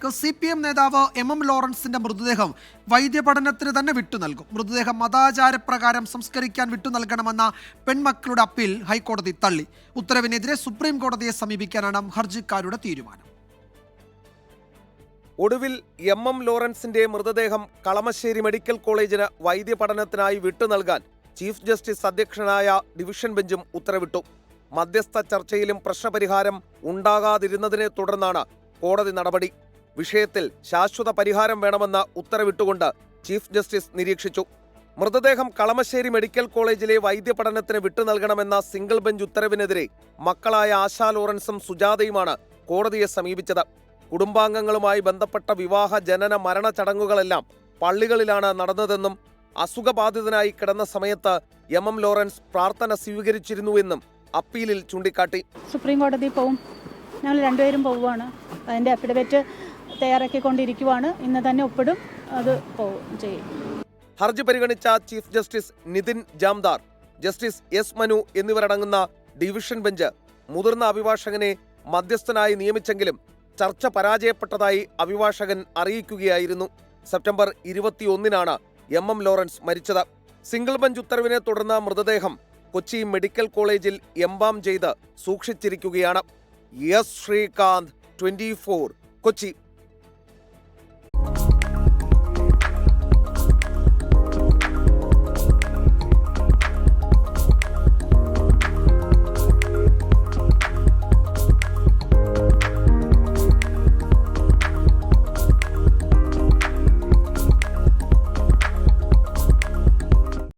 വാർത്തയിലേക്ക്. CPM നേതാവ് MM ലോറൻസിന്റെ മൃതദേഹം വൈദ്യപഠനത്തിന് തന്നെ വിട്ടു നൽകും. മൃതദേഹം മതാചാരപ്രകാരം സംസ്കരിക്കാൻ വിട്ടു നൽകണമെന്ന പെൺമക്കളുടെ അപ്പീൽ ഹൈക്കോടതി തള്ളി. ഉത്തരവിനെതിരെ സുപ്രീം കോടതിയെ സമീപിക്കാനാണ് ഹർജിക്കാരുടെ തീരുമാനം. ഒടുവിൽ MM ലോറൻസിന്റെ മൃതദേഹം കളമശ്ശേരി മെഡിക്കൽ കോളേജിന് വൈദ്യപഠനത്തിനായി വിട്ടു നൽകാൻ ചീഫ് ജസ്റ്റിസ് അധ്യക്ഷനായ ഡിവിഷൻ ബെഞ്ചും ഉത്തരവിട്ടു. മധ്യസ്ഥ ചർച്ചയിലും പ്രശ്നപരിഹാരം ഉണ്ടാകാതിരുന്നതിനെ തുടർന്നാണ് കോടതി നടപടി. വിഷയത്തിൽ ശാശ്വത പരിഹാരം വേണമെന്ന് ഉത്തരവിട്ടുകൊണ്ട് ചീഫ് ജസ്റ്റിസ് നിരീക്ഷിച്ചു. മൃതദേഹം കളമശ്ശേരി മെഡിക്കൽ കോളേജിലെ വൈദ്യപഠനത്തിന് വിട്ടു നൽകണമെന്ന സിംഗിൾ ബെഞ്ച് ഉത്തരവിനെതിരെ മക്കളായ ആശാ ലോറൻസും സുജാതയുമാണ് കോടതിയെ സമീപിച്ചത്. കുടുംബാംഗങ്ങളുമായി ബന്ധപ്പെട്ട വിവാഹ, ജനന, മരണ ചടങ്ങുകളെല്ലാം പള്ളികളിലാണ് നടന്നതെന്നും അസുഖബാധിതനായി കിടന്ന സമയത്ത് MM ലോറൻസ് പ്രാർത്ഥന സ്വീകരിച്ചിരുന്നുവെന്നും അപ്പീലിൽ ചൂണ്ടിക്കാട്ടി. സുപ്രീം കോടതി പോവും, ഞങ്ങൾ രണ്ടുപേരും പോവുകയാണ്. അതിൻ്റെ അഫിഡവിറ്റ് തയ്യാറാക്കിക്കൊണ്ടിരിക്കുവാണ്. ഇന്ന് തന്നെ ഒപ്പിടും, അത് ചെയ്യും. ഹർജി പരിഗണിച്ച chief justice Nitin Jamdar, justice S Manu എന്നിവരടങ്ങുന്ന ഡിവിഷൻ ബെഞ്ച് മുതിർന്ന അഭിഭാഷകനെ മധ്യസ്ഥനായി നിയമിച്ചെങ്കിലും ചർച്ച പരാജയപ്പെട്ടതായി അഭിഭാഷകൻ അറിയിക്കുകയായിരുന്നു. സെപ്റ്റംബർ 21-നാണ് MM ലോറൻസ് മരിച്ചത്. സിംഗിൾ ബെഞ്ച് ഉത്തരവിനെ തുടർന്ന് മൃതദേഹം കൊച്ചി മെഡിക്കൽ കോളേജിൽ എംബാം ചെയ്ത് സൂക്ഷിച്ചിരിക്കുകയാണ്. ശ്രീകാന്ത്, 24, കൊച്ചി.